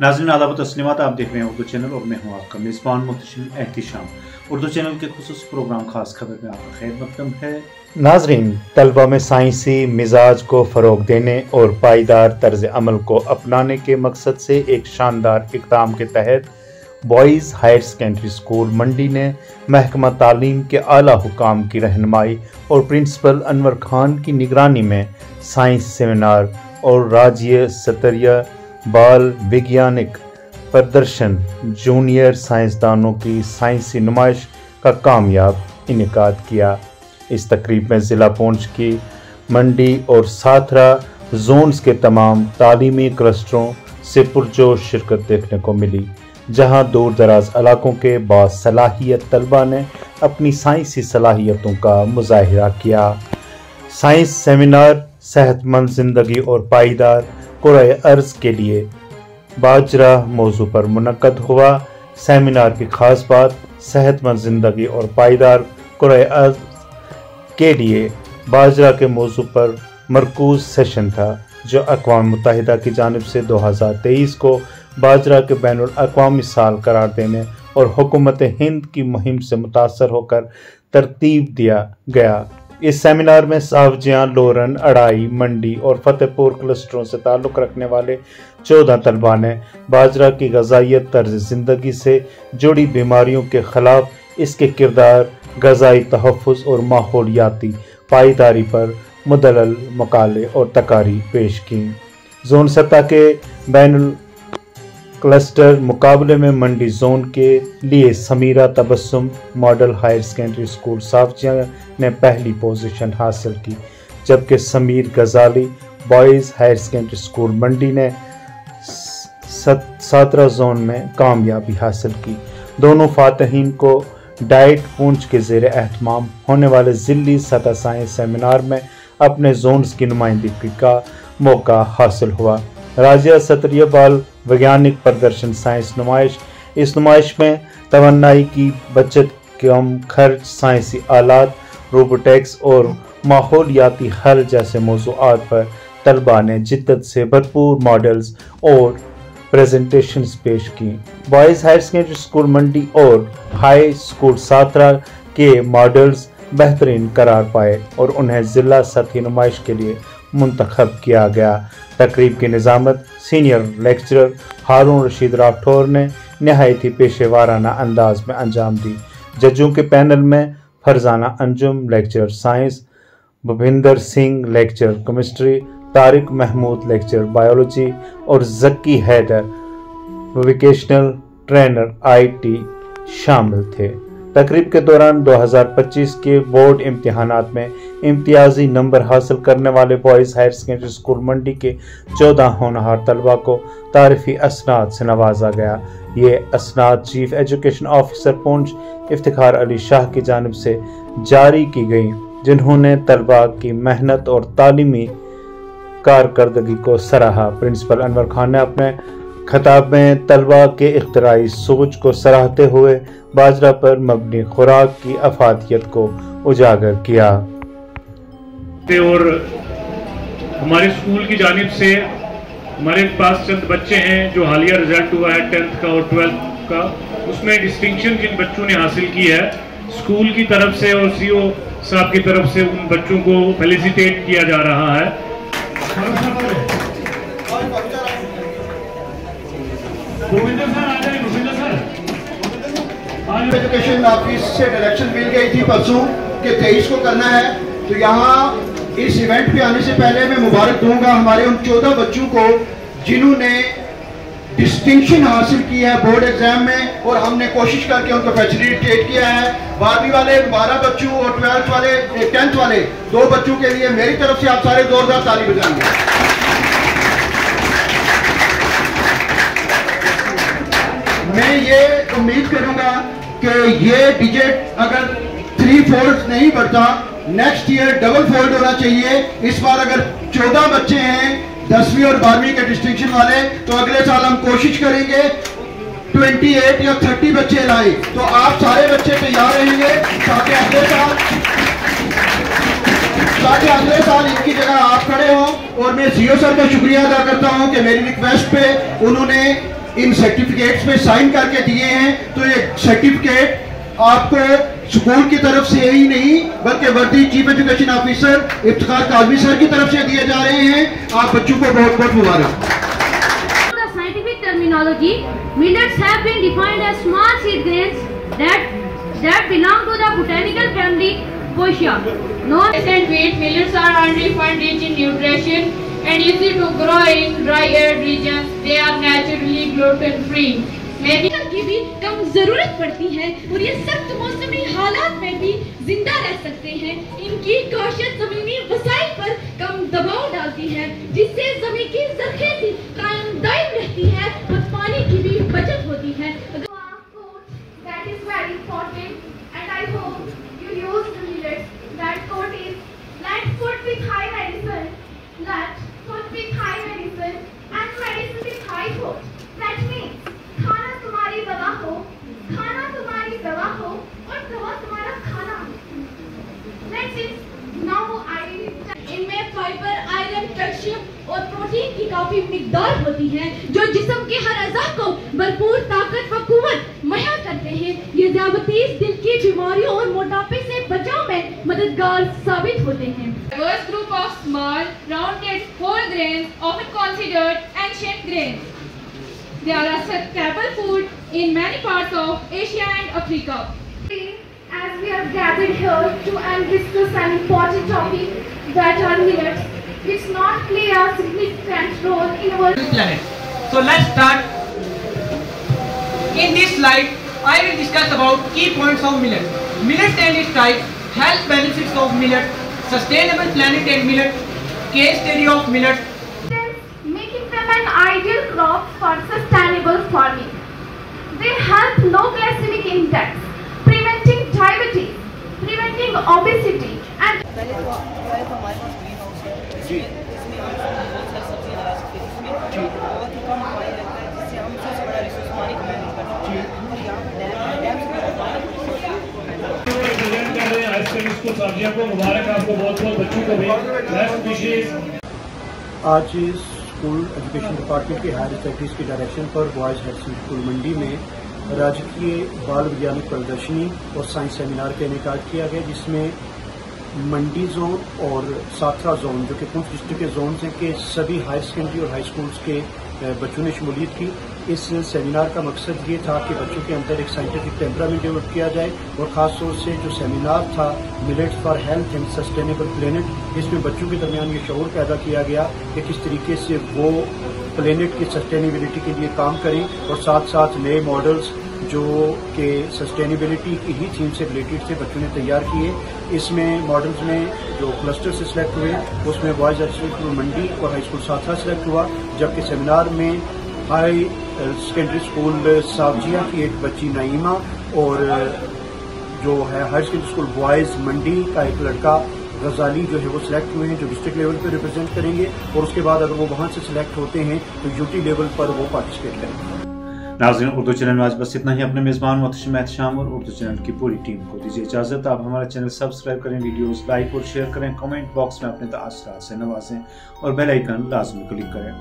नाज़रीन आदाब व तस्लीमात, आप देख रहे हैं उर्दू चैनल और मैं हूं आपका मेज़बान मुहतशिम एहतिशाम। उर्दू चैनल के खुसूस प्रोग्राम खास खबर में आपका खैर मकदम है। नाज़रीन, तलबा में साइंसी मिजाज को फ़रोग देने और पायदार तर्ज अमल को अपनाने के मकसद से एक शानदार इक़दाम के तहत boys higher secondary school Mandi ने महकमा तालीम के आला हुकाम की रहनुमाई और प्रिंसिपल अनवर खान की निगरानी में साइंस सेमिनार और राज्य स्तरीय बाल वैज्ञानिक प्रदर्शन जूनियर साइंसदानों की साइंसी नुमाइश का कामयाब इनेकाद किया। इस तकरीब में ज़िला पुंछ की मंडी और साथरा जोन्स के तमाम तालीमी क्लस्टरों से पुरजोश शिरकत देखने को मिली, जहां दूर दराज इलाकों के बासलाहियत तलबा ने अपनी साइंसी सलाहियतों का मुजाहिरा किया। साइंस सेमिनार सेहतमंद ज़िंदगी और पायदार कुराए अर्ज के लिए बाजरा मौजू पर मुनक्कद हुआ। सेमिनार की खास बात सेहतमंद ज़िंदगी और पायदार कुराए अर्ज के लिए बाजरा के मौजू पर मरकूज सेशन था, जो अक़वाम मुत्तहिदा की जानिब से 2023 को बाजरा के बैनुल अक़वामी साल करार देने और हुकूमत हिंद की मुहिम से मुतासर होकर तरतीब दिया गया। इस सेमिनार में सावजियाँ, लोरन, अड़ाई, मंडी और फतेहपुर क्लस्टरों से ताल्लुक़ रखने वाले 14 तलबा ने बाजरा की ग़ज़ाइयत, तर्ज ज़िंदगी से जुड़ी बीमारियों के ख़िलाफ़ इसके किरदार, ग़ज़ाई तहफ़्फ़ुज़ और माहौलियाती पायदारी पर मुदल्लल मकाले और तकारीर पेश की। जोन सतह के बैनुल क्लस्टर मुकाबले में मंडी जोन के लिए Samira Tabassum model higher secondary school Savjiya ने पहली पोजीशन हासिल की, जबकि Samir Ghazali boys higher secondary school Mandi ने सातरा जोन में कामयाबी हासिल की। दोनों फातहीन को डाइट पुंछ के ज़ेर एहतमाम होने वाले ज़िली सतह साइंस सेमिनार में अपने जोन्स की नुमाइंदगी का मौका हासिल हुआ। राज्य स्तरीय बाल वैज्ञानिक प्रदर्शन साइंस नुमाइश, इस नुमाइश में तवन्नाई की बचत, कम खर्च, साइंसी आलात, रोबोटिक्स और माहौलियाती हल जैसे मौज़ूआत पर तलबा ने जिद्दत से भरपूर मॉडल्स और प्रेजेंटेशंस पेश की। बॉयज़ हायर सेकेंडरी स्कूल मंडी और हाई स्कूल साथरा के मॉडल्स बेहतरीन करार पाए और उन्हें ज़िला सतही नुमाइश के लिए मुंतखब किया गया। तकरीब की निज़ामत सीनियर लेक्चरर हारून रशीद राठौर ने नहायत ही पेशेवाराना अंदाज में अंजाम दी। जजों के पैनल में Farzana Anjum lecturer science, Bhupinder Singh lecturer chemistry, Tariq Mahmood lecturer biology और Zaki Haider vocational trainer IT शामिल थे। तकरीब के दौरान 2025 के बोर्ड इम्तिहानात में इम्तियाजी नंबर हासिल करने वाले बॉयज़ हायर सेकेंडरी स्कूल मंडी के 14 होनहार तलबा को तारीफ़ी असनाद से नवाजा गया। ये असनाद chief education officer Poonch Iftikhar Ali Shah की जानिब से जारी की गई, जिन्होंने तलबा की मेहनत और तालीमी कारकर्दगी को सराहा। प्रिंसिपल अनवर खान ने अपने खिताब में तलबा के इख्तिराई सोच को सराहते हुए बाजरा पर मबनी खुराक की अफादियत को उजागर किया। और हमारे स्कूल की जानिब से हमारे पास चंद बच्चे हैं जो हालिया रिजल्ट हुआ है 10th का और 12th का, उसमें डिस्टिंक्शन जिन बच्चों ने हासिल की है स्कूल की तरफ से और CO साहब की तरफ से उन बच्चों को फेलिसिटेट किया जा रहा है। एजुकेशन ऑफिस से डायरेक्शन मिल गई थी परसों कि 23 को करना है, तो यहाँ इस इवेंट पे आने से पहले मैं मुबारक दूंगा हमारे उन 14 बच्चों को जिन्होंने डिस्टिंक्शन हासिल की है बोर्ड एग्जाम में, और हमने कोशिश करके उनको फैसिलिटेट किया है। 12वीं वाले 12 बच्चों और 12th वाले 10th वाले 2 बच्चों के लिए मेरी तरफ से आप सारे जोरदार ताली बजाएंगे। मैं ये उम्मीद करूंगा कि ये डिजिट अगर 3 फोल्ड नहीं बढ़ता, नेक्स्ट ईयर डबल फोल्ड होना चाहिए। इस बार अगर 14 बच्चे हैं 10वीं और 12वीं के डिस्टिंक्शन वाले, तो अगले साल हम कोशिश करेंगे 28 या 30 बच्चे लाए, तो आप सारे बच्चे तैयार रहेंगे ताकि अगले साल इनकी जगह आप खड़े हों। और मैं CO सर का शुक्रिया अदा करता हूं कि मेरी रिक्वेस्ट पे उन्होंने ان سرٹیفکیٹس میں سائن کر کے دیے ہیں. تو یہ سرٹیفکیٹ آپ کو اسکول کی طرف سے ہی نہیں بلکہ وردی chief education officer Iftikhar Kazmi sir کی طرف سے دیے جا رہے ہیں. آپ بچوں کو بہت بہت مبارک. The scientific terminology, millets have been defined as small seed grains that belong to the botanical family Poaceae. And wheat, millets are unrefined, rich in nutrition and easy to grow in dry arid regions. They are naturally gluten free. کی بھی کم ضرورت پڑتی ہے اور یہ سخت موسمی حالات میں بھی زندہ رہ سکتے ہیں. ان کی کاشت زمینی وسائل پر کم دباؤ ڈالتی ہے جس سے زمین کی زرخیزی قائم دائم رہتی ہے اور پانی کی بھی بچت ہوتی ہے. That is very important and I hope you use the millets. That quote is let food with high medicine, let food with high medicine and medicine with high food. That means کھانا تمہاری دوا ہو, کھانا تمہاری دوا ہو اور دوا تمہارا کھانا. Next is now ان میں فائبر, آئرن, کیلشیم اور پروٹین کی کافی مقدار ہوتی ہے جو جسم کے ہر اعضاء کو بھرپور طاقت و قوت مہیا کرتے ہیں. یہ ذیابیطس, دل کی بیماریوں اور موٹاپے سے بچاؤ میں مددگار ثابت ہوتے ہیں. Diverse group of small, rounded, whole grains, often considered ancient grains. They are a staple food in many parts of Asia and Africa. as we are gathered here to discuss an important topic that are millets, which not play a significant role in our planet. So let's start. In this slide, I will discuss about key points of millet. Millets and its types, health benefits of millet, sustainable planet and millet, case study of millet. Making them an ideal crop for sustainable farming. They help low glycemic index, preventing diabetes, preventing obesity and سبزیوں کو مبارک آپ کو بہت بہت بچوں کو بھی. آج اسکول ایجوکیشن ڈپارٹمنٹ کے ہائر اسٹڈیز کی ڈائریکشن پر بوائز ہائی اسکول منڈی میں راجکیہ بال وگیانک پردرشنی اور سائنس سیمینار کا انعقاد کیا گیا جس میں منڈی زون اور ساترا زون جو کہ پونچھ ڈسٹرکٹ کے زونز ہیں کہ سبھی ہائر سیکنڈری اور ہائی اسکولس کے بچوں نے شمولیت کی. اس سیمینار کا مقصد یہ تھا کہ بچوں کے اندر ایک سائنٹیفک ٹیمپرامنٹ ڈیولپ کیا جائے اور خاص طور سے جو سیمینار تھا millets for health and sustainable planet, اس میں بچوں کے درمیان یہ شعور پیدا کیا گیا کہ کس طریقے سے وہ پلینٹ کی سسٹینیبلٹی کے لیے کام کریں اور ساتھ ساتھ نئے ماڈلز جو کہ سسٹینیبلٹی کی ہی تھیم سے ریلیٹڈ سے بچوں نے تیار کیے. اس میں ماڈلز میں جو کلسٹر سے سلیکٹ ہوئے اس میں بوائز ہائی اسکول منڈی اور ہائی اسکول ساتھا سلیکٹ ہوا, جبکہ سیمینار میں ہائی سیکنڈری اسکول ساوجیہ کی ایک بچی نعیمہ اور جو ہے ہائر سیکنڈری اسکول بوائز منڈی کا ایک لڑکا غزالی جو ہے وہ سلیکٹ ہوئے ہیں جو ڈسٹرکٹ لیول پہ ریپرزینٹ کریں گے اور اس کے بعد اگر وہ وہاں سے سلیکٹ ہوتے ہیں تو یو ٹی لیول پر وہ پارٹیسپیٹ کریں گے. ناظرین, اردو چینل میں آج بس اتنا ہی. اپنے میزبان محتشم احتشام اور اردو چینل کی پوری ٹیم کو دیجیے اجازت. آپ ہمارا چینل سبسکرائب کریں, ویڈیوز لائک اور شیئر کریں, کمنٹ باکس میں اپنے تاثرات سے نوازیں اور بیل آئیکن لازمی کلک کریں.